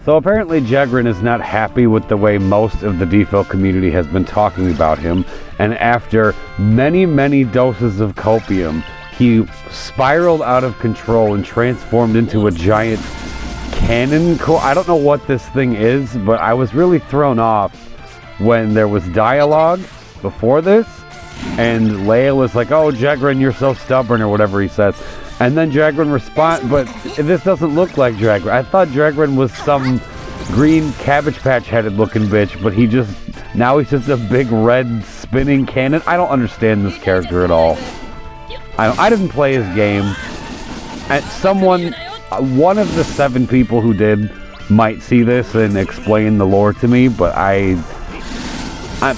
So apparently Jegrin is not happy with the way most of the DFFOO community has been talking about him, and after many, many doses of copium, he spiraled out of control and transformed into a giant cannon. I don't know what this thing is, but I was really thrown off when there was dialogue before this, and Leia was like, "Oh, Jegrin, you're so stubborn," or whatever he says. And then Jegrin responds, but this doesn't look like Jegrin. I thought Jegrin was some green Cabbage Patch headed looking bitch, but now he's just a big red spinning cannon. I don't understand this character at all. I didn't play his game. One of the 7 people who did might see this and explain the lore to me, but I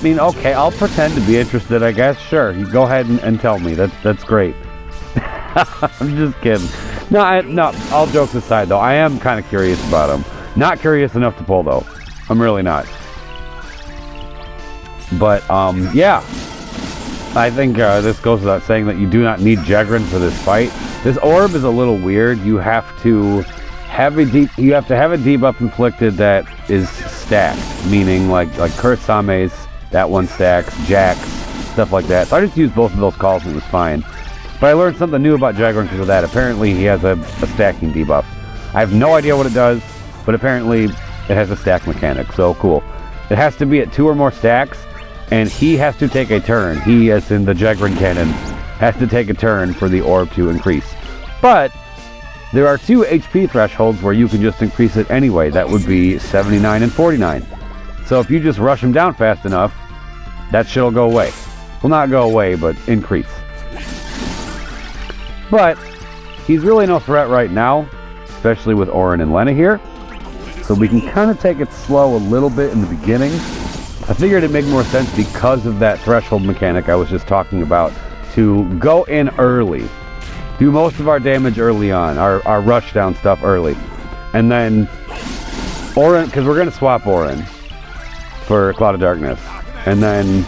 mean, okay, I'll pretend to be interested, I guess. Sure, you go ahead and tell me. That's great. I'm just kidding. No, all jokes aside, though, I am kind of curious about him. Not curious enough to pull, though. I'm really not. But, yeah. I think this goes without saying that you do not need Jegrin for this fight. This orb is a little weird. You have to have a debuff inflicted that is stacked, meaning like Kursame's, that one stacks, Jack's, stuff like that. So I just used both of those calls and it was fine. But I learned something new about Jegrin because of that. Apparently he has a stacking debuff. I have no idea what it does, but apparently it has a stack mechanic, so cool. It has to be at 2 or more stacks, and he has to take a turn. He, as in the Jegrin cannon, has to take a turn for the orb to increase. But there are 2 HP thresholds where you can just increase it anyway. That would be 79 and 49. So if you just rush him down fast enough, that shit'll go away. Well, not go away, but increase. But he's really no threat right now, especially with Auron and Lenna here. So we can kind of take it slow a little bit in the beginning. I figured it'd make more sense because of that threshold mechanic I was just talking about, to go in early. Do most of our damage early on, our rush down stuff early. And then Auron, because we're going to swap Auron for Cloud of Darkness. And then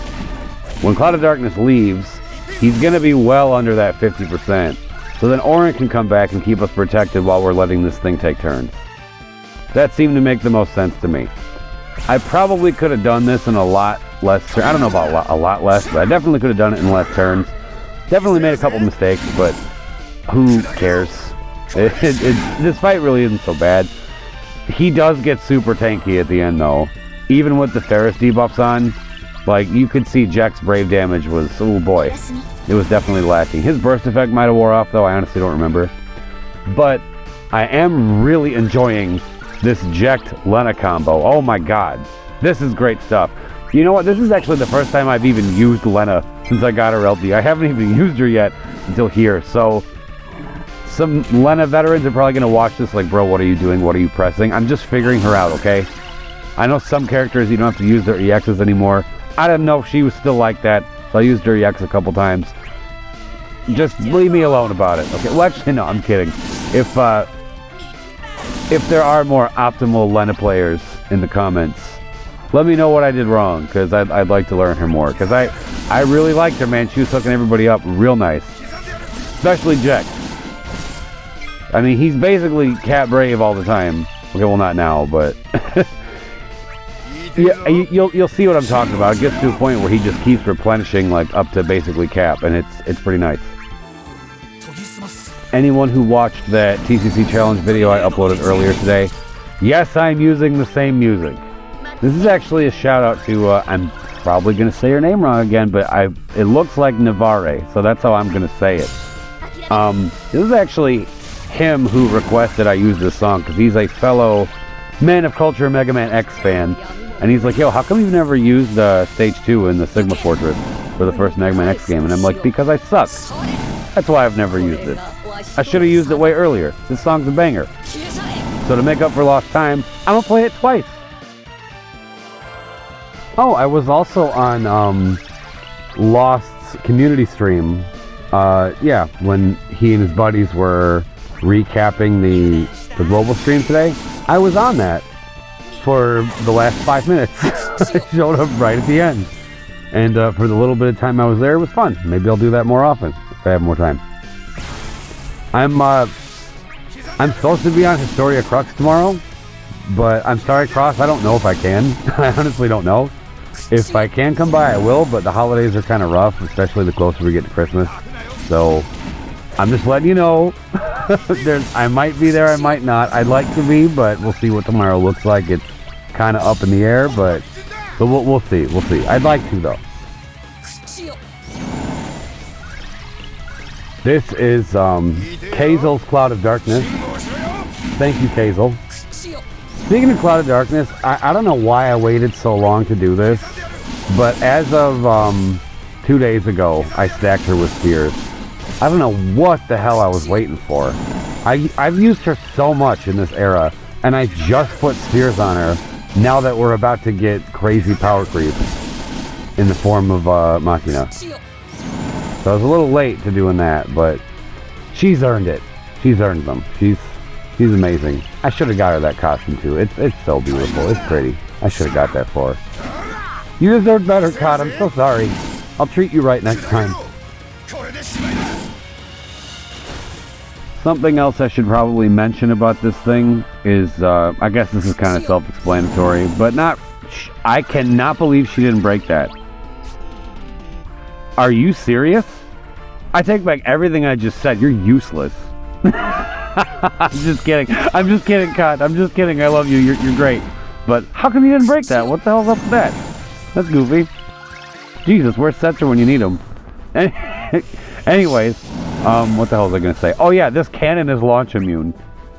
when Cloud of Darkness leaves, he's going to be well under that 50%. So then Auron can come back and keep us protected while we're letting this thing take turns. That seemed to make the most sense to me. I probably could have done this in a lot less turns. I don't know about a lot less, but I definitely could have done it in less turns. Definitely made a couple mistakes, but who cares? This fight really isn't so bad. He does get super tanky at the end, though. Even with the Ferris debuffs on, like, you could see Jecht's Brave damage was, oh boy, it was definitely lacking. His burst effect might have wore off, though. I honestly don't remember. But I am really enjoying this Jecht-Lenna combo. Oh my god. This is great stuff. You know what? This is actually the first time I've even used Lenna since I got her LD. I haven't even used her yet until here. So some Lenna veterans are probably going to watch this like, bro, what are you doing? What are you pressing? I'm just figuring her out, okay? I know some characters you don't have to use their EXs anymore. I didn't know if she was still like that, so I used her EX a couple times. Just leave me alone about it, okay? Well, actually, no, I'm kidding. If there are more optimal Lenna players in the comments, let me know what I did wrong, because I'd like to learn her more. Because I really liked her, man. She was hooking everybody up real nice. Especially Jecht. I mean, he's basically Cat Brave all the time. Okay, well, not now, but... yeah, you'll see what I'm talking about. It gets to a point where he just keeps replenishing, like, up to basically cap, and it's pretty nice. Anyone who watched that TCC challenge video I uploaded earlier today, yes, I'm using the same music. This is actually a shout out to, I'm probably going to say her name wrong again, but it looks like Navarre, so that's how I'm going to say it. This is actually him who requested I use this song, because he's a fellow Man of Culture Mega Man X fan, and he's like, yo, how come you've never used Stage 2 in the Sigma Fortress for the first Mega Man X game? And I'm like, because I suck. That's why I've never used it. I should have used it way earlier. This song's a banger. So to make up for lost time, I'm gonna play it twice. Oh, I was also on Lost's community stream. Yeah, when he and his buddies were recapping the global stream today. I was on that for the last 5 minutes. I showed up right at the end. And for the little bit of time I was there, it was fun. Maybe I'll do that more often if I have more time. I'm supposed to be on Historia Crux tomorrow, but I'm sorry, Cross, I don't know if I can. I honestly don't know. If I can come by, I will, but the holidays are kind of rough, especially the closer we get to Christmas. So, I'm just letting you know. I might be there, I might not. I'd like to be, but we'll see what tomorrow looks like. It's kind of up in the air, but we'll see. We'll see. I'd like to, though. This is Kazel's Cloud of Darkness. Thank you, Kazel. Speaking of Cloud of Darkness, I don't know why I waited so long to do this, but as of 2 days ago, I stacked her with spheres. I don't know what the hell I was waiting for. I've used her so much in this era, and I just put spheres on her now that we're about to get crazy power creep in the form of Machina. So I was a little late to doing that, but she's earned it. She's earned them. She's amazing. I should have got her that costume too. It's so beautiful. It's pretty. I should have got that for her. You deserve better, Cod. I'm so sorry. I'll treat you right next time. Something else I should probably mention about this thing is, I guess this is kind of self-explanatory, but I cannot believe she didn't break that. Are you serious? I take back everything I just said. You're useless. I'm just kidding. I'm just kidding, Cod. I'm just kidding. I love you. You're great. But how come you didn't break that? What the hell's up with that? That's goofy. Jesus, where's Setzer when you need him? Anyways, what the hell was I going to say? Oh yeah, this cannon is launch immune.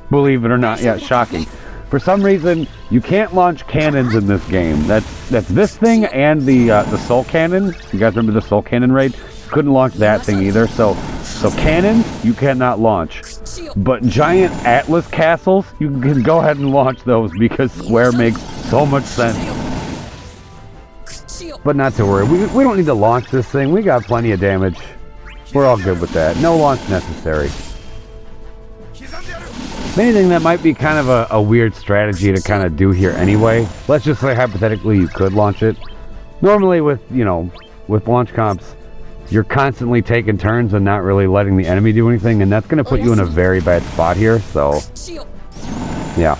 Believe it or not. Yeah, shocking. For some reason, you can't launch cannons in this game. That's this thing and the Soul Cannon. You guys remember the Soul Cannon raid? Couldn't launch that thing either. So cannons, you cannot launch. But giant Atlas castles, you can go ahead and launch those because Square makes so much sense. But not to worry. We don't need to launch this thing. We got plenty of damage. We're all good with that. No launch necessary. Anything that might be kind of a weird strategy to kind of do here anyway. Let's just say hypothetically you could launch it. Normally with launch comps, you're constantly taking turns and not really letting the enemy do anything, and that's going to put you in a very bad spot here, so yeah.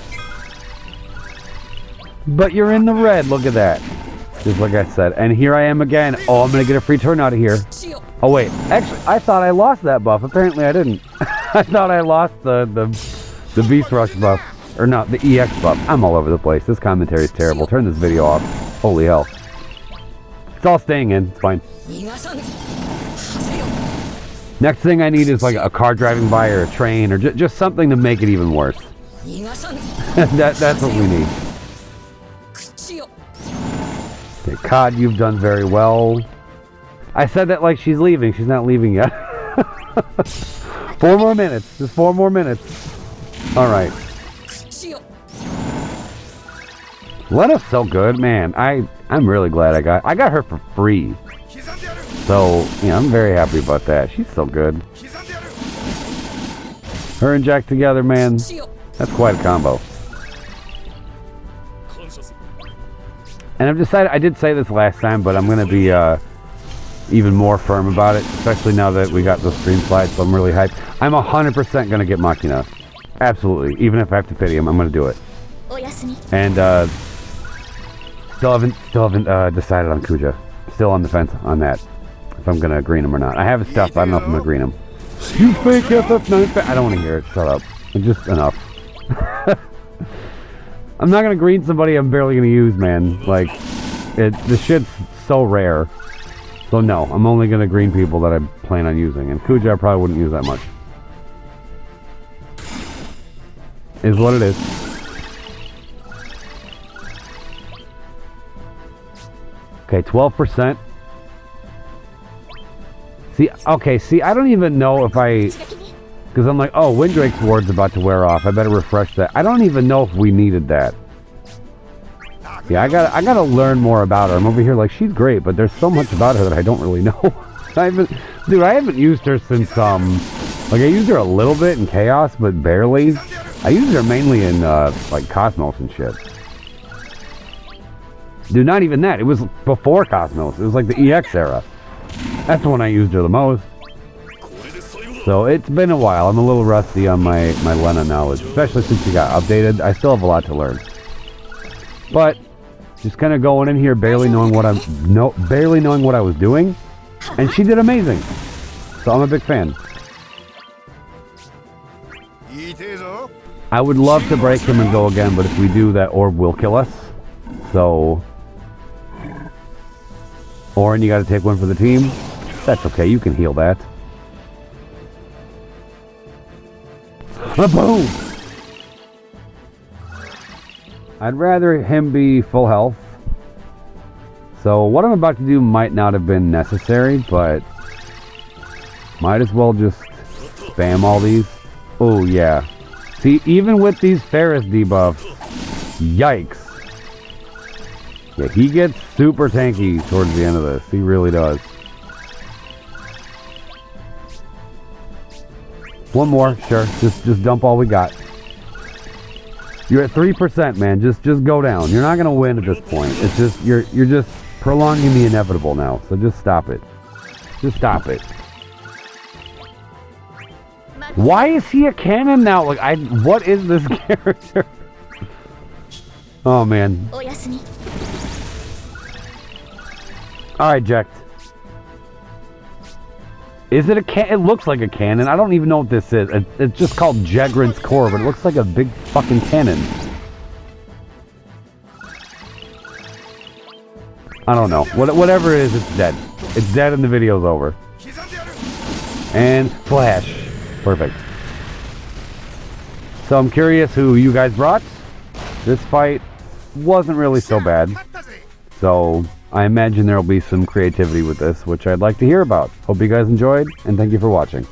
But you're in the red, look at that. Just like I said. And here I am again. Oh, I'm going to get a free turn out of here. Oh wait, actually I thought I lost that buff. Apparently I didn't. I thought I lost the Beast Rush buff. Or not, the EX buff. I'm all over the place. This commentary is terrible. Turn this video off. Holy hell. It's all staying in. It's fine. Next thing I need is like a car driving by or a train or just something to make it even worse. That's what we need. Okay, Cod, you've done very well. I said that like she's leaving. She's not leaving yet. 4 more minutes. Just 4 more minutes. Alright. Lenna's so good, man. I'm really glad I got her for free. So, yeah, I'm very happy about that. She's so good. Her and Jecht together, man. That's quite a combo. And I've decided, I did say this last time, but I'm going to be even more firm about it, especially now that we got the stream slides, so I'm really hyped. I'm 100% going to get Machina. Absolutely. Even if I have to pity him, I'm going to do it. And still haven't decided on Kuja. Still on the fence on that. If I'm going to green him or not. I have his stuff, but I don't know if I'm going to green him. You fake FF9 I don't want to hear it. Shut up. Just enough. I'm not going to green somebody I'm barely going to use, man. Like, this shit's so rare. So no, I'm only going to green people that I plan on using. And Kuja I probably wouldn't use that much. Is what it is. Okay, 12%. See, I don't even know if because I'm like, oh, Windrake's ward's about to wear off. I better refresh that. I don't even know if we needed that. Yeah, I gotta learn more about her. I'm over here like, she's great, but there's so much about her that I don't really know. I haven't used her since, like I used her a little bit in Chaos, but barely. I used her mainly in, like Cosmos and shit. Dude, not even that. It was before Cosmos. It was like the EX era. That's when I used her the most. So it's been a while. I'm a little rusty on my Lenna knowledge, especially since she got updated. I still have a lot to learn. But just kind of going in here, barely knowing what I was doing, and she did amazing. So I'm a big fan. I would love to break him and go again, but if we do, that orb will kill us. So, Auron, you got to take one for the team. That's okay. You can heal that. Boom! I'd rather him be full health. So what I'm about to do might not have been necessary, but might as well just spam all these. Oh yeah. See, even with these Ferris debuffs, yikes. Yeah, he gets super tanky towards the end of this. He really does. One more, sure. Just dump all we got. You're at 3%, man. Just go down. You're not gonna win at this point. It's just you're just prolonging the inevitable now. So just stop it. Just stop it. Why is he a cannon now? Like what is this character? Oh man. Alright, Jecht. Is it a cannon? It looks like a cannon. I don't even know what this is. It's just called Jegrin's core, but it looks like a big fucking cannon. I don't know. Whatever it is, it's dead. It's dead and the video's over. And flash. Perfect. So I'm curious who you guys brought. This fight wasn't really so bad. So I imagine there will be some creativity with this, which I'd like to hear about. Hope you guys enjoyed, and thank you for watching.